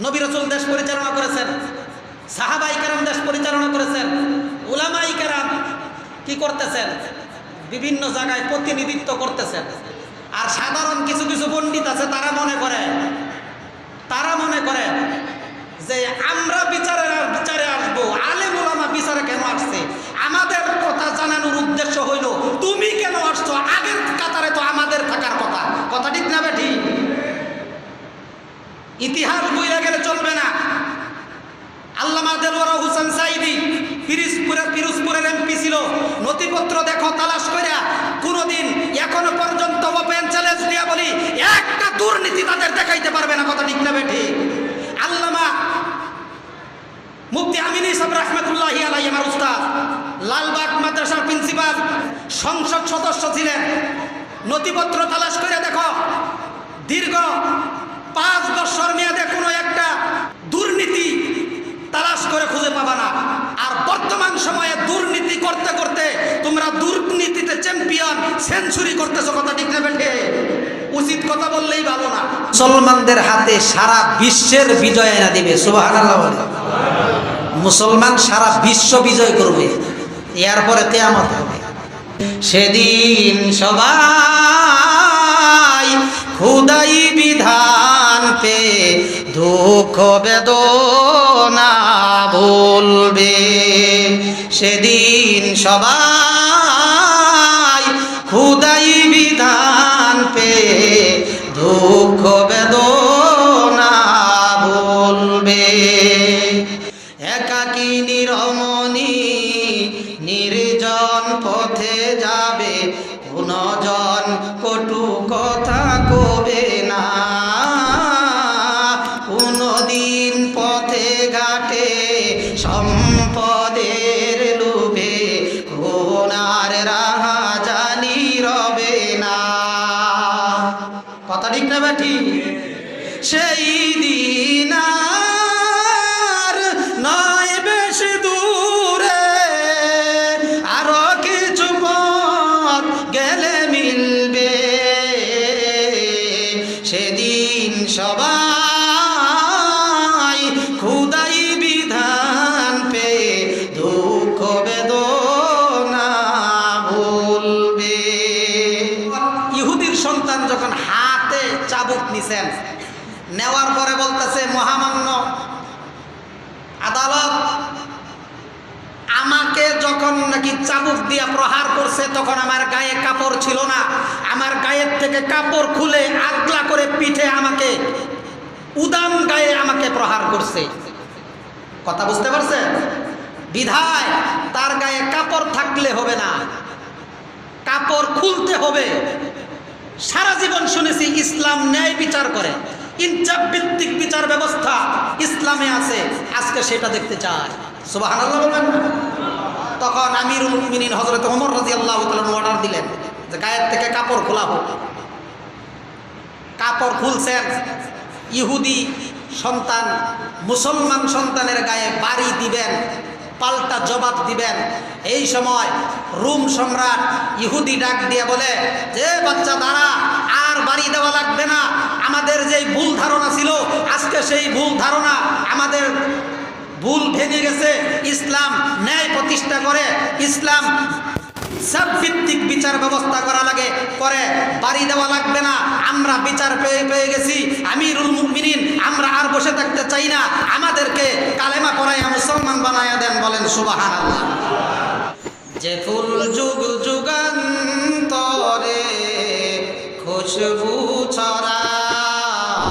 নবী রাসূল দেশ পরিচালনা করেছেন, সাহাবায়ে কেরাম দেশ পরিচালনা করেছেন, উলামায়ে কেরাম কি করতেছেন? বিভিন্ন জায়গায় প্রতিনিধিত্ব করতেছেন। আর সাধারণ কিছু কিছু পণ্ডিত আছে, তারা মনে করে যে আমরা বিচারে আসবো, আলেম ওলামা বিচারে কেন আসছে? আমাদের কথা জানানোর উদ্দেশ্য হইল তুমি কেন আসছো, আগের কাতারে তো আমাদের থাকার কথা। কথা ঠিক না বেঠি? ইতিহাস বইরা গেলে চলবে না। আল্লামা দেলওয়ার হোসেন সাইদি পিরোজপুরের এমপি ছিল। নথিপত্র দেখো, তালাশ কইরা কোনোদিন এখনো পর্যন্ত ওপেন চ্যালেঞ্জ দিয়া বলি, একটা দুর্নীতি তাদের দেখাইতে পারবে না। কথা ঠিক না বেঠি? আল্লামা মুফতি আমিন ইসাব রাহমাতুল্লাহি আলাইহি, আমার উস্তাদ, লালবাগ মাদ্রাসার প্রিন্সিপাল, সংসদ সদস্য ছিলেন। নথিপত্র তালাশ করে দেখো, দীর্ঘ 5 বছর মেয়াদে কোনো একটা দুর্নীতি তালাশ করে খুঁজে পাবা না। আর বর্তমান সময়ে দুর্নীতি করতে করতে তোমরা দুর্নীতিতে চ্যাম্পিয়ন, সেঞ্চুরি করতেছো। কথা ঠিক না বেঠে? উচিত কথা বললেই ভালো না। মুসলমানদের হাতে সারা বিশ্বের বিজয় এনে দিবে। সুবহানাল্লাহ বলে। মুসলমান সারা বিশ্ব বিজয় করবে, এরপরে কিয়ামত হবে। সেদিন সবাই খুদাই বিধান পে দুঃখ বেদনা ভুলবে। সেদিন সবাই খুদাই বিধান পে দুঃখ বেদনা ভুলবে। একাকী নিরমণি নির্জন পথে যাবে, কোনো জন কটু কথা কবে না। কোনদিন পথে ঘাটে সম্পদের লোভে কোনার রাহা জানি রবে না। কথা ঠিক না বেঠি? সেই দিন আর নয় বেশি দূরে, আরো কিছু পথ গেলে মিলবে। সেদিন সবাই খুদাই বিধান পে দুঃখ বেদনা ভুলবে। ইহুদির সন্তান যখন হাতে চাবুক নিছেন, নেওয়ার পরে বলতেছে, মহামান্য আদালত আমাকে যখন নাকি চাবুক দিয়া প্রহার করছে, তখন আমার গায়ে কাপড় ছিল না। আমার গায়ের থেকে কাপড় খুলে আগলা করে পিঠে আমাকে, উদাম গায়ে আমাকে প্রহার করছে। কথা বুঝতে পারছেন? বিধায় তার গায়ে কাপড় থাকলে হবে না, কাপড় খুলতে হবে। সারা জীবন শুনেছি ইসলাম ন্যায় বিচার করে, ইনসাফ ভিত্তিক বিচার ব্যবস্থা ইসলামে আছে। আজকে সেটা দেখতে চাই। সুবহানাল্লাহ বলবেন। তখন আমিরুল মুমিনিন হযরত ওমর রাদিয়াল্লাহু তাআলা অর্ডার দিলেন যে গায়ের থেকে কাপড় খোলা হোক। কাপড় খুলছেন। ইহুদি সন্তান মুসলমান সন্তানের গায়ে বাড়ি দিবেন, পাল্টা জবাব দিবেন। এই সময় রোম সম্রাট ইহুদি ডাক দিয়ে বলে যে, বাচ্চা দাঁড়া, আর বাড়ি দেওয়া লাগবে না। আমাদের যেই ভুল ধারণা ছিল, আজকে সেই ভুল ধারণা, আমাদের ভুল ভেঙে গেছে। ইসলাম ন্যায় প্রতিষ্ঠা করে, ইসলাম সব ভিত্তিক বিচার ব্যবস্থা করা লাগে, করে বাড়ি দেওয়া লাগবে না। আমরা বিচার পেয়ে গেছি। আমিরুল মুমিনিন, আমরা আর বসে থাকতে চাই না, আমাদেরকে কালেমা পড়াইয়া মুসলমান বানাইয়া দেন। বলেন সুবহানাল্লাহ। যে ফুল যুগ যুগান্তরে খুশবু ছড়ায়,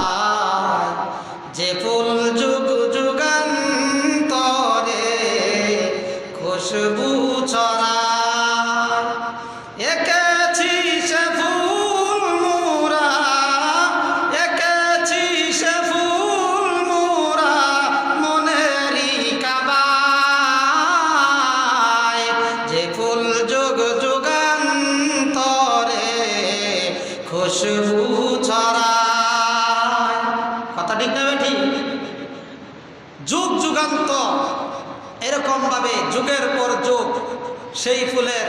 যে ফুল যুগ যুগান্তরে খুশবু ছড়ায়, এঁকেছি সে ফুল মোরা, এঁকেছি সে ফুল মোরা মনেরই কাবায়। যে ফুল যুগ যুগান্তরে খুশবু ছড়ায়। কথা ঠিক না বেঠি? যুগ যুগান্তর এরকম ভাবে যুগের পর যুগ সেই ফুলের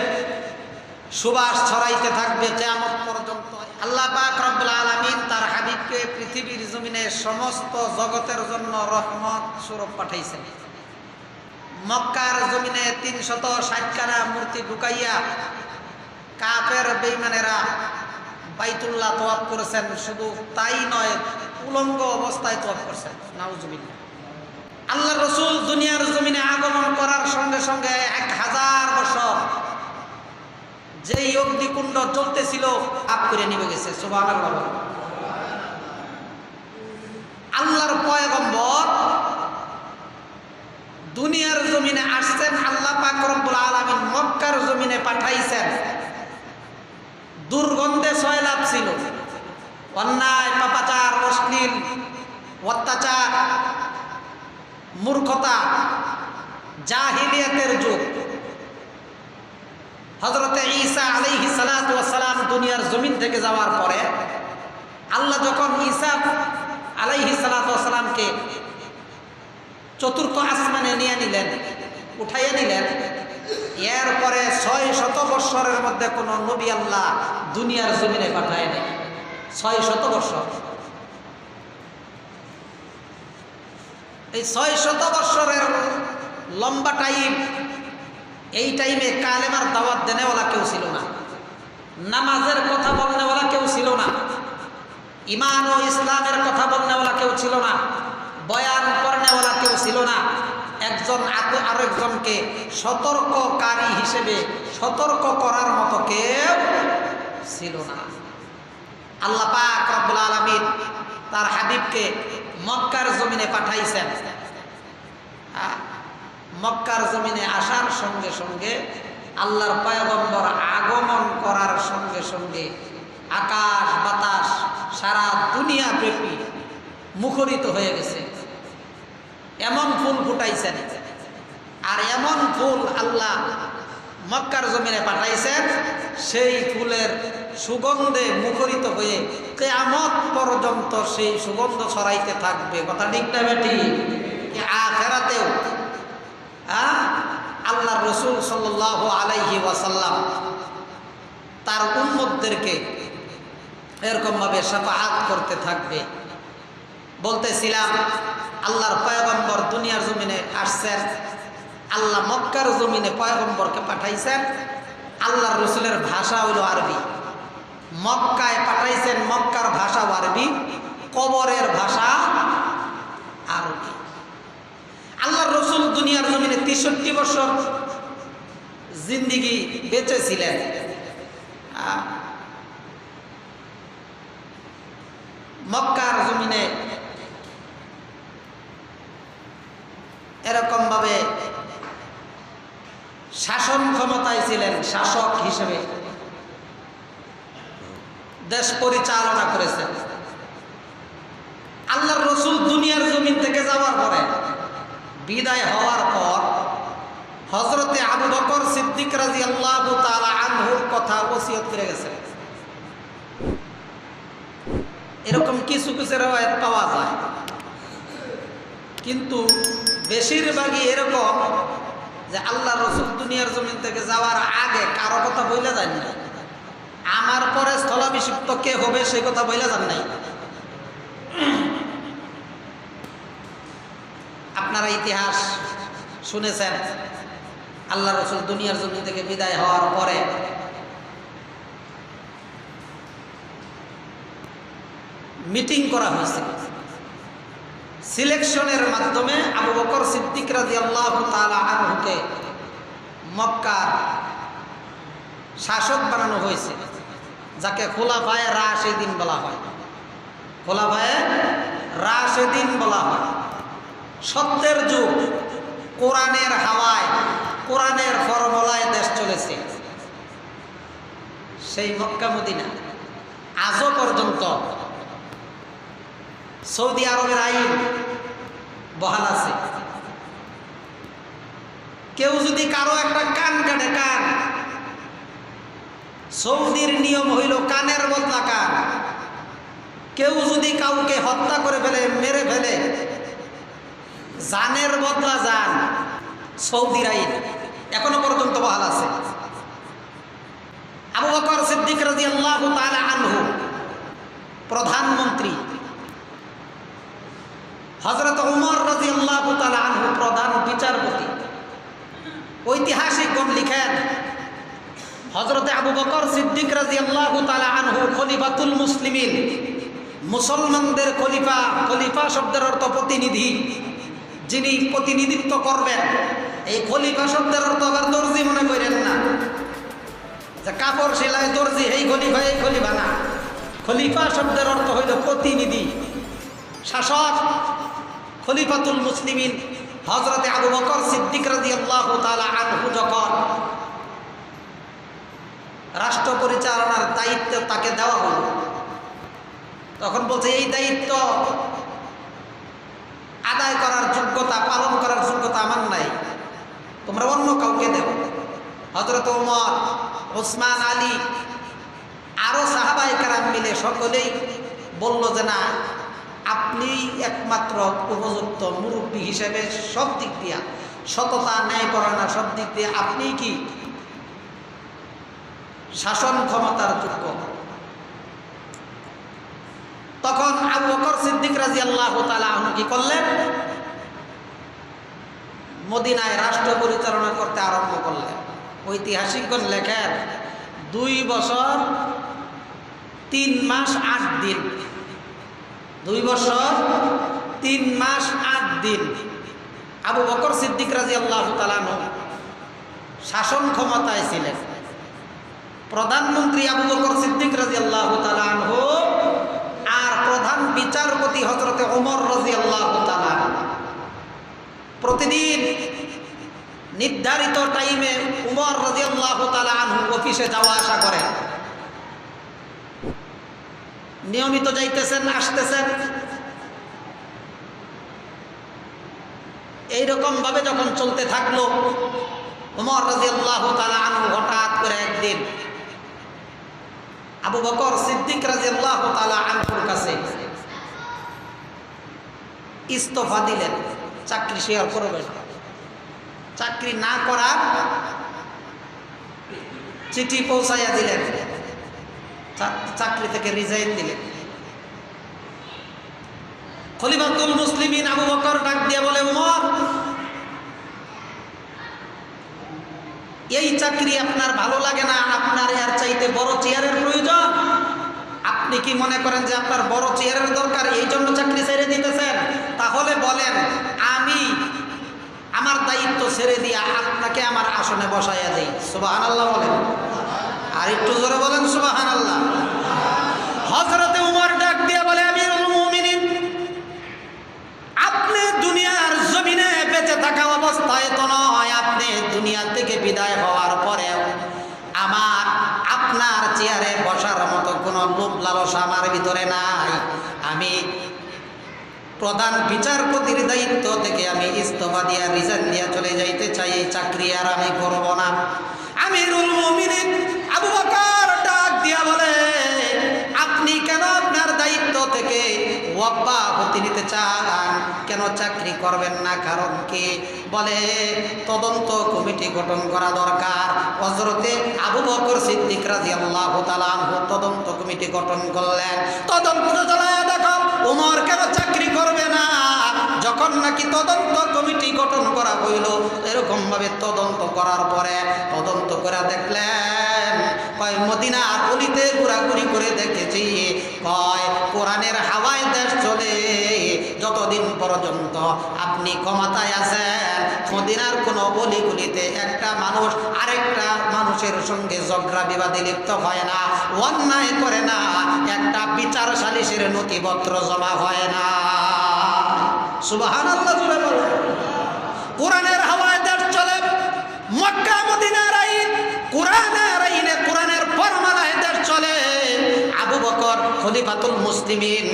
সুবাস ছড়াইতে থাকবে কিয়ামত পর্যন্ত। আল্লাহ পাক রব্বুল আলামিন তার হাবিবকে পৃথিবীর জমিনে সমস্ত জগতের জন্য রহমত স্বরূপ পাঠাইছেন। মক্কার জমিনে ৩৬০খানা মূর্তি ঢুকাইয়া কাফের বেঈমানেরা বাইতুল্লাহ তওয়াফ করেছেন। শুধু তাই নয়, উলঙ্গ অবস্থায় তওয়াফ করেছেন। নাউজুবিল্লাহ। আল্লাহ রসুল দুনিয়ার জমিনে আগমন করার সঙ্গে সঙ্গে 1000 বছর যেই অগ্নিকুণ্ড জ্বলতেছিল আপ করে নিভে গেছে। সুবহানাল্লাহ। আল্লাহর পয়গম্বর দুনিয়ার জমিনে আসছেন, আল্লাহ পাক রব্বুল আলামিন মক্কার জমিনে পাঠাইছেন। দুর্গন্ধে সয়লাভ ছিল, অন্যায়, পাপাচার, অশ্লীল, অত্যাচার, মূর্খতা, জাহিলিয়াতের যুগ। হযরতে ঈসা আলাইহিস সালাতু ওয়াস সালাম দুনিয়ার জমিন থেকে যাওয়ার পরে আল্লাহ যখন ঈসা আলাইহিস সালাতু ওয়াস সালামকে চতুর্থ আসমানে নিয়ে নিলেন, উঠাইয়া নিলেন, এরপরে 600 বৎসরের মধ্যে কোনো নবী আল্লাহ দুনিয়ার জমিনে পাঠায় নাই। 600 বৎসর। এই 600 বৎসরের লম্বা টাইম, এই টাইমে কালেমার দাওয়াত দেনেওয়ালা কেউ ছিল না, নামাজের কথা বলনেওয়ালা কেউ ছিল না, ইমান ও ইসলামের কথা বলনেওয়ালা কেউ ছিল না, বয়ান করনেওয়ালা কেউ ছিল না। একজন আরেকজনকে সতর্ককারী হিসেবে সতর্ক করার মতো কেউ ছিল না। আল্লাহ পাক রব্বুল আলামিন তার হাবিবকে মক্কার জমিনে পাঠাইছেন। মক্কার জমিনে আসার সঙ্গে সঙ্গে আল্লাহর পয়গম্বর আগমন করার সঙ্গে সঙ্গে আকাশ বাতাস সারা দুনিয়া ব্যাপী মুখরিত হয়ে গেছে। এমন ফুল ফুটাইছেন, আর এমন ফুল আল্লাহ মক্কার জমিনে পাঠাইছেন, সেই ফুলের সুগন্ধে মুখরিত হয়ে কিয়ামত পর্যন্ত সেই সুগন্ধ ছড়াইতে থাকবে। কথা ঠিক না বেটি? আখিরাতেও আল্লাহ রসুল সাল্লাল্লাহু আলাইহি ওয়াসাল্লাম তার উম্মতদেরকে এরকমভাবে শাফাআত করতে থাকবে। বলতেছিলাম আল্লাহর পয়গম্বর দুনিয়ার জমিনে আসছেন, আল্লাহ মক্কার জমিনে পয়গম্বরকে পাঠাইছেন। আল্লাহর রসুলের ভাষা হইল আরবি। মক্কায় পাঠাইছেন, মক্কার ভাষা আরবি, কবরের ভাষা আরবি। আল্লাহর রসুল দুনিয়ার জমিনে 63 বছর জিন্দিগি বেঁচেছিলেন। মক্কার জমিনে এরকম ভাবে শাসন ক্ষমতায় ছিলেন, শাসক হিসেবে দেশ পরিচালনা করেছেন। আল্লাহর রসুল দুনিয়ার জমিন থেকে যাওয়ার পরে বিদায় হওয়ার পর হযরতে আবু বকর সিদ্দিক রাদিয়াল্লাহু তাআলা আনহুর কথা ওসিয়ত করে গেছেন। এরকম কিছু কিছু রওয়ায়াত পাওয়া যায়, কিন্তু বেশিরভাগই এরকম যে আল্লাহ রসুল দুনিয়ার জমিন থেকে যাওয়ার আগে কারো কথা বইলে যান না, আমার পরে স্থলাভিষিক্ত কে হবে সেই কথা বইলে যান নাই। আপনারা ইতিহাস শুনেছেন, আল্লাহ রসুল দুনিয়ার জমিন থেকে বিদায় হওয়ার পরে মিটিং করা হয়েছিল। সিলেকশনের মাধ্যমে আবু বকর সিদ্দিক রাদিয়াল্লাহু তাআলা আনহুকে মক্কার শাসক বানানো হয়েছে, যাকে খোলাফায়ে রাশিদিন বলা হয়। খোলাফায়ে রাশিদিন বলা হয়। সত্যের যুগ, কোরআনের হাওয়ায়, কোরআনের ফর্মুলায় দেশ চলেছে। সেই মক্কা মদিনা আজও পর্যন্ত সৌদি আরবের আইন বহাল আছে। কেউ যদি কারো একটা কান কাটে, কান, সৌদির নিয়ম হইল কানের বদলা কান। কেউ যদি কাউকে হত্যা করে ফেলে, মেরে ফেলে, জানের বদলা জান, সৌদির আইন এখনো পর্যন্ত বহাল আছে। আবু বকর সিদ্দিক রাদিয়াল্লাহু তাআলা আনহু প্রধানমন্ত্রী হযরত ওমর রাদিয়াল্লাহু তাআলা আনহু প্রধান বিচারপতি। ঐতিহাসিকগণ লিখেন হযরতে আবু বকর সিদ্দিক রাদিয়াল্লাহু তাআলা আনহু খলিফাতুল মুসলিমিন, মুসলমানদের খলিফা। খলিফা শব্দের অর্থ প্রতিনিধি, যিনি প্রতিনিধিত্ব করবেন। এই খলিফা শব্দের অর্থ আবার দর্জি মনে করেন না, যে কাপড় সেলাই দর্জি এই খলিফা, এই খলিফা না। খলিফা শব্দের অর্থ হইল প্রতিনিধি, শাসক। খলিফাতুল মুসলিমিন হযরতে আবু বকর সিদ্দিক রাদিয়াল্লাহু তাআলা আনহু যখন রাষ্ট্র পরিচালনার দায়িত্ব তাকে দেওয়া হলো, তখন বলছে এই দায়িত্ব আদায় করার যোগ্যতা, পালন করার যোগ্যতা আমার নাই, তোমরা অন্য কাউকে দেব। হযরত ওমর, ওসমান, আলী আরো সাহাবায়ে কেরাম মিলে সকলেই বলল যে না, আপনি একমাত্র উপযুক্ত মুরব্বী হিসেবে সব দিক দিয়া, সততা, ন্যায়পরায়ণ সব দিক দিয়ে আপনি কি শাসন ক্ষমতার যোগ্য। তখন আবু বকর সিদ্দিক রাদিয়াল্লাহু তাআলা আনহু কি করলেন? মদিনায় রাষ্ট্র পরিচালনা করতে আরম্ভ করলেন। ঐতিহাসিকগণ লেখেন 2 বছর 3 মাস 8 দিন, 2 বছর 3 মাস 8 দিন আবু বকর সিদ্দিক রাদিয়াল্লাহু তাআলা আনহু শাসন ক্ষমতায় ছিলেন। প্রধানমন্ত্রী আবু বকর সিদ্দিক রাদিয়াল্লাহু তাআলা আনহু আর প্রধান বিচারপতি হযরতে ওমর রাদিয়াল্লাহু তাআলা প্রতিদিন নির্ধারিত টাইমে ওমর রাদিয়াল্লাহু তাআলা আনহু অফিসে যাওয়া আসা করেন। নিয়মিত যাইতেছেন, আসতেছেন। এইরকম ভাবে যখন চলতে থাকলো, ওমর রাদিয়াল্লাহু তাআলা আনহু হঠাৎ করে একদিন আবু বকর সিদ্দিক রাদিয়াল্লাহু তাআলা আনহুর কাছে ইস্তফা দিলেন, চাকরি শেয়ার করবেন। চাকরি না করার চিঠি পৌঁছাইয়া দিলেন, চাকরি থেকে রিজাইন দিলেন। খলিফাতুল মুসলিমিন আবু বকর ডাক দিয়ে বলে, ওমর, এই চাকরি আপনার ভালো লাগে না, আপনার এর চাইতে বড় চেয়ারের প্রয়োজন। আপনি কি মনে করেন যে আপনার বড় চেয়ারের দরকার, এই জন্য চাকরি ছেড়ে দিতেছেন? তাহলে বলেন আমি আমার দায়িত্ব ছেড়ে দিয়ে আপনাকে আমার আসনে বসাইয়া দেই। সুবহানাল্লাহ বলেন, আর একটু জোরে বলেন সুবহানাল্লাহ। হযরতে ওমর ডাক দিয়ে বলে, আমিরুল মুমিনিন, আপনি দুনিয়ার জমিনে বেঁচে থাকা অবস্থায় তো নয়, আপনি দুনিয়া থেকে বিদায় হওয়ার পরেও আমার আপনার চেয়ারে বসার মতো কোনো লোভ লালসা আমার ভিতরে নাই। আমি প্রধান বিচারপতির দায়িত্ব থেকে আমি ইস্তফা দিয়া, রিজাইন দিয়া চলে যাইতে চাই, এই চাকরি আর আমি করব না। আমিরুল মুমিনিন আবু বকর ডাক দিয়া বলে, আপনি কেন আপনার দায়িত্ব থেকে অব্যাহতি নিতে চান? কেন চাকরি করবেন না? কারণ কি? বলে তদন্ত কমিটি গঠন করা দরকার। হযরতে আবু বকর সিদ্দিক রাদিয়াল্লাহু তাআলা আনহু তদন্ত কমিটি গঠন করলেন। তদন্ত চালায় দেখো ওমর কেন চাকরি করবে না। যখন নাকি তদন্ত কমিটি গঠন করা হইল, এরকম ভাবে তদন্ত করার পরে তদন্ত করে দেখলেন, কয় মদিনার গলিতে ঘোরাঘুরি করে দেখেছি, কয় কোরআনের হাওয়ায় দেশ চলে। যতদিন পর্যন্ত আপনি ক্ষমতায় আছেন, মদিনার কোনো গলিগুলিতে একটা মানুষ আরেকটা মানুষের সঙ্গে ঝগড়া বিবাদে লিপ্ত হয় না, অন্যায় করে না, একটা বিচার সালিসের নথিপত্র জমা হয় না। সুবহানাল্লাহ জুড়ে বলে, কোরআনের হাওয়ায় দেশ চলে। মক্কা মদিনার আইন, কোরআনের আইনে, কোরআনের ফরমানায় দেশ চলে। আবু বকর খলিফাতুল মুসলিমিন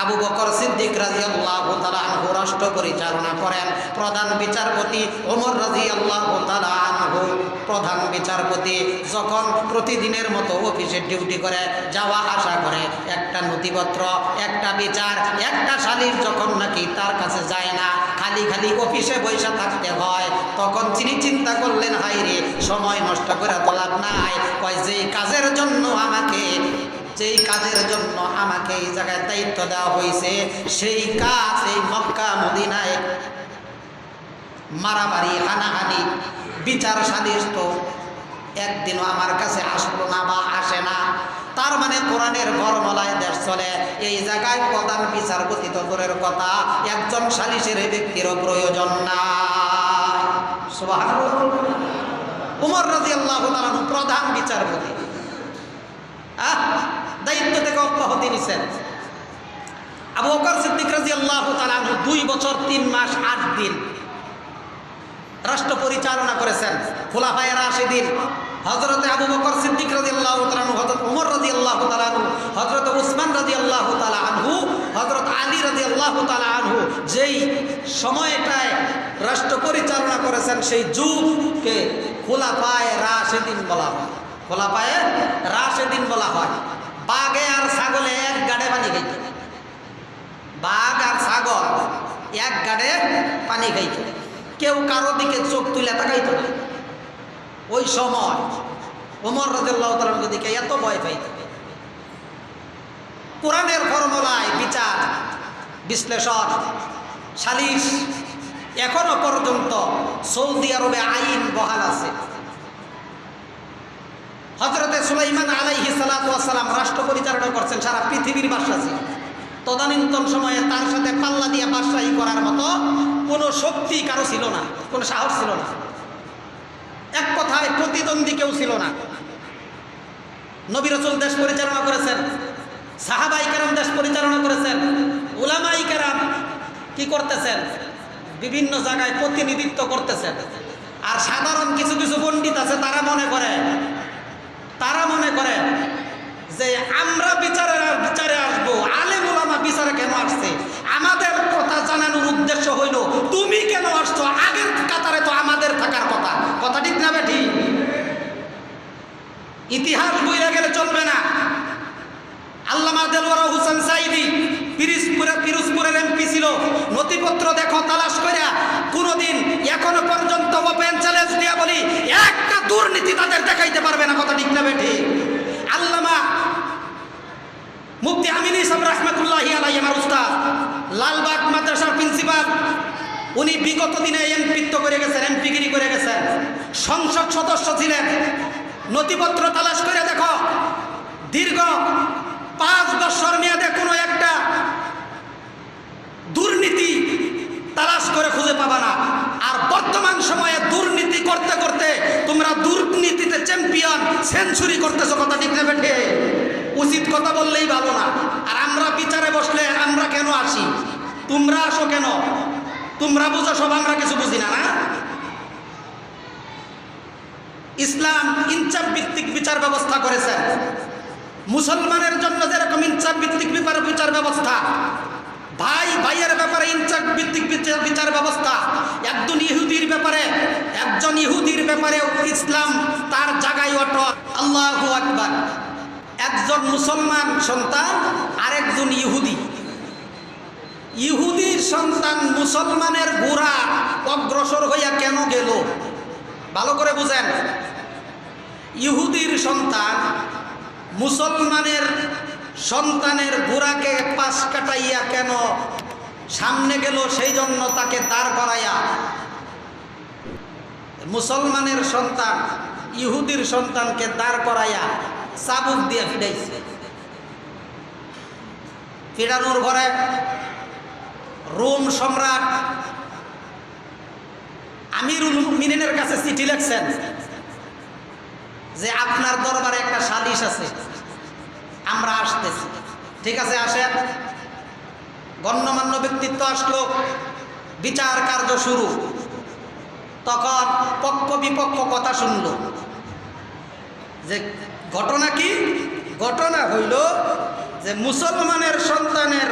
আবু বকর সিদ্দিক রাদিয়াল্লাহু তাআলা আনহু রাষ্ট্র পরিচালনা করেন। প্রধান বিচারপতি ওমর রাদিয়াল্লাহু তাআলা আনহু প্রধান বিচারপতি যখন প্রতিদিনের মতো অফিসে ডিউটি করে, যাওয়া আসা করে, একটা নথিপত্র, একটা বিচার, একটা সালিস যখন নাকি তার কাছে যায় না, খালি খালি অফিসে বসে থাকতে হয়, তখন তিনি চিন্তা করলেন, হায় রে, সময় নষ্ট করে তো লাভ নাই। কয় যে কাজের জন্য আমাকে যেই কাজের জন্য আমাকে এই জায়গায় দায়িত্ব দেওয়া হয়েছে, সেই কাজ এই মক্কা মদিনায় মারামারি, হানাহানি, বিচার সালিশ তো একদিনও আমার কাছে আসলো না বা আসে না। তার মানে কোরআনের বর্মলায় দেশ চলে। এই জায়গায় প্রধান বিচারপতি তো দূরের কথা, একজন সালিশের ব্যক্তিরও প্রয়োজন না। সুবহানাল্লাহ। উমর রাদিয়াল্লাহু তাআলা প্রধান বিচারপতি, দায়িত্ব থেকে অব্যাহতি নিছেন। আবু বকর সিদ্দিক রাদিয়াল্লাহু তাআলা 2 বছর 3 মাস 8 দিন রাষ্ট্র পরিচালনা করেছেন। খুলাফায়ে রাশিদিন হযরত আবু বকর সিদ্দিক রাদিয়াল্লাহু তাআলা, হযরত ওমর রাদিয়াল্লাহু তাআলা, হযরত উসমান রাদিয়াল্লাহু তাআলা আনহু, হযরত আলী রাদিয়াল্লাহু তাআলা আনহু যেই সময়টায় রাষ্ট্র পরিচালনা করেছেন, সেই যুগকে খুলাফায়ে রাশিদিন বলা হয়। খুলাফায়ে রাশিদিন বলা হয়। বাঘে আর ছাগলে এক গাড়ে পানি খাইত। বাঘ আর ছাগল এক গাড়ে পানি খাইত, কেউ কারো দিকে চোখ তুলে তাকাইত না। ওই সময় ওমর রাদিয়াল্লাহু তাআলার দিকে এত ভয় পাইত। কোরআনের ফর্মুলায় বিচার বিশ্লেষণ সালিশ এখনো পর্যন্ত সৌদি আরবে আইন বহাল আছে। হযরতে সুলাইমান আলাইহিস সালাতু ওয়াস সালাম রাষ্ট্র পরিচালনা করছেন, সারা পৃথিবীর বাদশা ছিলেন। তদানীন্তন সময়ে তার সাথে পাল্লা দিয়ে বাদশাহী করার মতো কোনো শক্তি কারো ছিল না, কোনো সাহস ছিল না, এক কথায় প্রতিদ্বন্দ্বী কেউ ছিল না। নবী রাসূল দেশ পরিচালনা করেছেন, সাহাবায়ে কেরাম দেশ পরিচালনা করেছেন, উলামায়ে কেরাম কি করতেছেন, বিভিন্ন জায়গায় প্রতিনিধিত্ব করতেছেন। আর সাধারণ কিছু কিছু পণ্ডিত আছে, তারা মনে করে যে আমরা বিচারে আসবো, আলেম ওলামা বিচারে কেন আসছে, আমাদের কথা জানানোর উদ্দেশ্য হইল তুমি কেন আসছো, আগের কাতারে তো আমাদের থাকার কথা। কথা ঠিক না বেঠি? ইতিহাস বইরা গেলে চলবে না। আল্লামা দেলওয়ার হোসেন সাইদি পিরোজপুরের এমপি ছিল। নথিপত্র দেখো, তালাশ কইরা কোনোদিন এখনো পর্যন্ত ওপেন চ্যালেঞ্জ দিয়া বলি, একটা দুর্নীতি তাদের দেখাইতে পারবে না। কথা ঠিক না বেঠি? আল্লামা মুফতি আমিন ইসলাম রাহমাতুল্লাহি আলাইহি, আমার উস্তাদ, লালবাগ মাদ্রাসার প্রিন্সিপাল, উনি বিগত দিনে এমপিত্ব করে গেছেন, এমপিগিরি করে গেছেন, সংসদ সদস্য ছিলেন। নথিপত্র তালাশ করে দেখো, দীর্ঘ 5 বছর মেয়াদে কোনো একটা দুর্নীতি তালাশ করে খুঁজে পাবা না। আর বর্তমান সময়ে দুর্নীতি করতে করতে তোমরা দুর্নীতিতে চ্যাম্পিয়ন, সেঞ্চুরি করতেছো। কথা ঠিক না বেঠে? উচিত কথা বললেই ভালো না। আর আমরা বিচারে বসলে আমরা কেন আসি, তোমরা আসো কেন? তোমরা বুঝো সব, আমরা কিছু বুঝি না। না, ইসলাম ইনসাফ ভিত্তিক বিচার ব্যবস্থা করেছেন। মুসলমানের জন্য যেরকম ইনসাফ ভিত্তিক বিচার ব্যবস্থা, ভাই ভাইয়ের ব্যাপারে ইনসাফ ভিত্তিক বিচার ব্যবস্থা, একজন ইহুদির ব্যাপারেও ইসলাম তার জায়গায় অটল। আল্লাহু আকবার। একজন মুসলমান সন্তান আর একজন ইহুদির সন্তান মুসলমানের গোড়া অগ্রসর হইয়া কেন গেল, ভালো করে বুঝেন। ইহুদির সন্তান মুসলমানের সন্তানের গোড়াকে পাশ কাটাইয়া কেন সামনে গেল, সেই জন্য তাকে দাঁড় করাইয়া মুসলমানের সন্তান ইহুদির সন্তানকে দাঁড় করাইয়া চাবুক দিয়ে ফিরাইছে। ফিরানোর ঘরে রোম সম্রাট আমিরুল মুমিনিনের কাছে চিঠি লিখছেন যে আপনার দরবারে একটা সালিশ আছে, আমরা আসতেছি। ঠিক আছে, আসেন। গণ্যমান্য ব্যক্তিত্ব আসলো, বিচার কার্য শুরু। তখন পক্ষ বিপক্ষ কথা শুনল যে ঘটনা কি? ঘটনা হইল যে মুসলমানের সন্তানের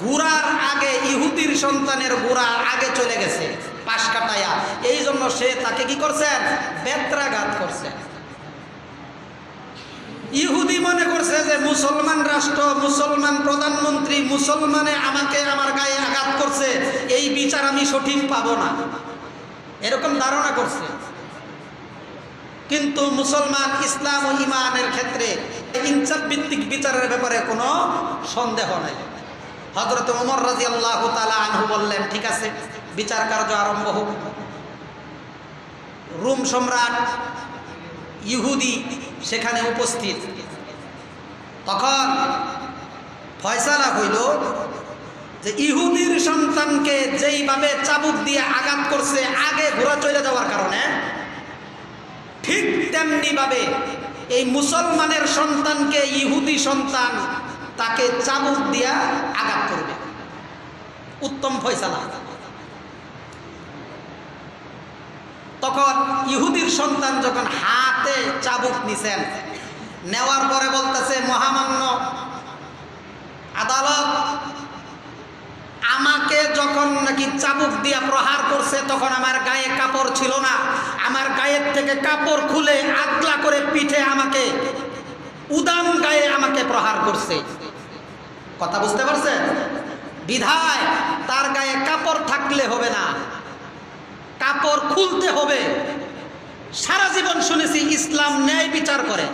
গোড়ার আগে ইহুদির সন্তানের গোড়া আগে চলে গেছে পাশ কাটাইয়া, এই জন্য সে তাকে কি করছেন, বেত্রাঘাত করছেন। ইহুদি মনে করছে যে মুসলমান রাষ্ট্র, মুসলমান প্রধানমন্ত্রী, মুসলমানে আমাকে আমার গায়ে আঘাত করছে, এই বিচার আমি সঠিক পাবো না, এরকম ধারণা করছে। কিন্তু মুসলমান ইসলাম ও ইমানের ক্ষেত্রে ইনসাফ ভিত্তিক বিচারের ব্যাপারে কোনো সন্দেহ নাই। হযরত ওমর রাদিয়াল্লাহু তাআলা আনহু বললেন, ঠিক আছে, বিচার কার্য আরম্ভ হোক। রোম সম্রাট ইহুদি সেখানে উপস্থিত। তখন ফয়সালা হইল যে ইহুদির সন্তানকে যেইভাবে চাবুক দিয়ে আঘাত করছে আগে ঘোড়া চলে যাওয়ার কারণে, ঠিক তেমনি ভাবে এই মুসলমানের সন্তানকে ইহুদি সন্তান তাকে চাবুক দিয়া আঘাত করবে। উত্তম ফয়সালা। তখন ইহুদির সন্তান যখন হাতে চাবুক নিছেন, নেওয়ার পরে বলতেছে, মহামান্য আদালত, আমাকে যখন নাকি চাবুক দিয়া প্রহার করছে তখন আমার গায়ে কাপড় ছিল না, আমার গায়ের থেকে কাপড় খুলে আগলা করে পিঠে আমাকে উদাম গায়ে আমাকে প্রহার করছে। কথা বুঝতে পারছেন? বিধায় তার গায়ে কাপড় থাকলে হবে না, কাপড় খুলতে হবে। সারা জীবন শুনেছি ইসলাম ন্যায় বিচার করে,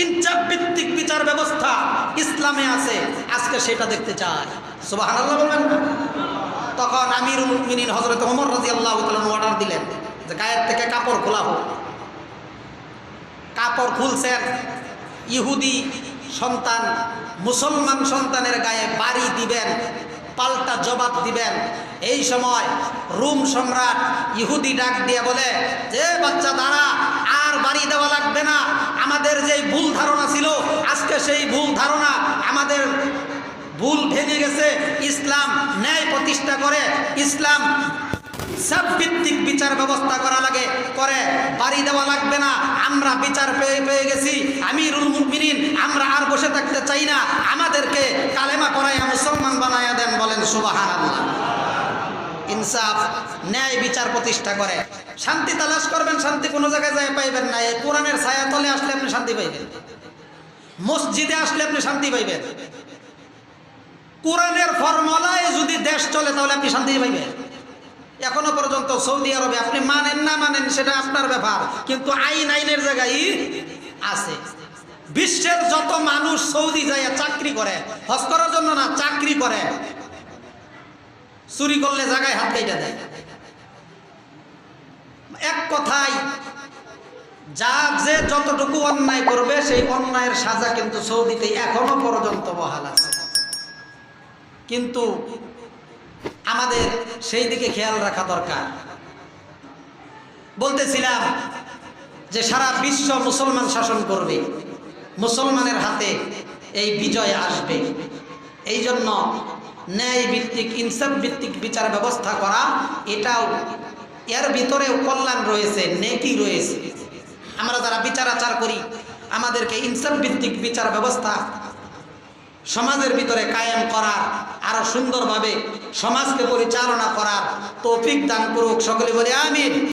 ইনসাফ ভিত্তিক বিচার ব্যবস্থা ইসলামে আছে, আজকে সেটা দেখতে চাই। সুবহানাল্লাহ বলবেন না? তখন আমিরুল মুমিনিন হযরত ওমর রাদিয়াল্লাহু তাআলা অর্ডার দিলেন যে গায়ের থেকে কাপড় খোলা হোক। কাপড় খুলছেন। ইহুদি সন্তান মুসলমান সন্তানের গায়ে বাড়ি দিবেন, পাল্টা জবাব দিবেন। এই সময় রোম সম্রাট ইহুদি ডাক দিয়ে বলে, যে বাচ্চা দাঁড়া, আর বাড়ি দেওয়া লাগবে না। আমাদের যেই ভুল ধারণা ছিল, আজকে সেই ভুল ধারণা আমাদের ভুল ভেঙে গেছে। ইসলাম ন্যায় প্রতিষ্ঠা করে, ইসলাম সব ভিত্তিক বিচার ব্যবস্থা করা লাগে, করে বাড়ি দেওয়া লাগবে না। আমরা বিচার পেয়ে গেছি। আমিরুল মুমিনিন, আমরা আর বসে থাকতে চাই না, আমাদেরকে কালেমা পড়াইয়া মুসলমান বানাইয়া দেন। বলেন সুবহানাল্লাহ। ইনসাফ ন্যায় বিচার প্রতিষ্ঠা করে। শান্তি তালাশ করবেন, শান্তি কোনো জায়গায় যায় পাইবেন না। এই কোরআনের ছায়া তলে আসলে আপনি শান্তি পাইবেন, মসজিদে আসলে আপনি শান্তি পাইবেন। কোরআনের ফর্মুলায় যদি দেশ চলে তাহলে আপনি শান্তি পাইবেন। এখনো পর্যন্ত সৌদি আরবে আপনি মানেন না মানেন সেটা আপনার ব্যাপার, কিন্তু আইনের জায়গায় আছে। বিশ্বের যত মানুষ সৌদি যায় চাকরি করে, হজ করার জন্য না, চাকরি করে, চুরি করলে জায়গায় হাত কেটে দেয়। এক কথায়, যা যে যতটুকু অন্যায় করবে সেই অন্যায়ের সাজা কিন্তু সৌদিতে এখনো পর্যন্ত বহাল আছে। কিন্তু আমাদের সেই দিকে খেয়াল রাখা দরকার। বলতেছিলাম যে সারা বিশ্ব মুসলমান শাসন করবে, মুসলমানের হাতে এই বিজয় আসবে। এই জন্য ন্যায় ভিত্তিক, ইনসাফ ভিত্তিক বিচার ব্যবস্থা করা, এটাও এর ভিতরেও কল্যাণ রয়েছে, নেকি রয়েছে। আমরা যারা বিচার আচার করি, আমাদেরকে ইনসাফ ভিত্তিক বিচার ব্যবস্থা সমাজের ভিতরে কায়েম করার, আরো সুন্দরভাবে সমাজকে পরিচালনা করার তৌফিক দান করুক। সকলে বলে আমিন।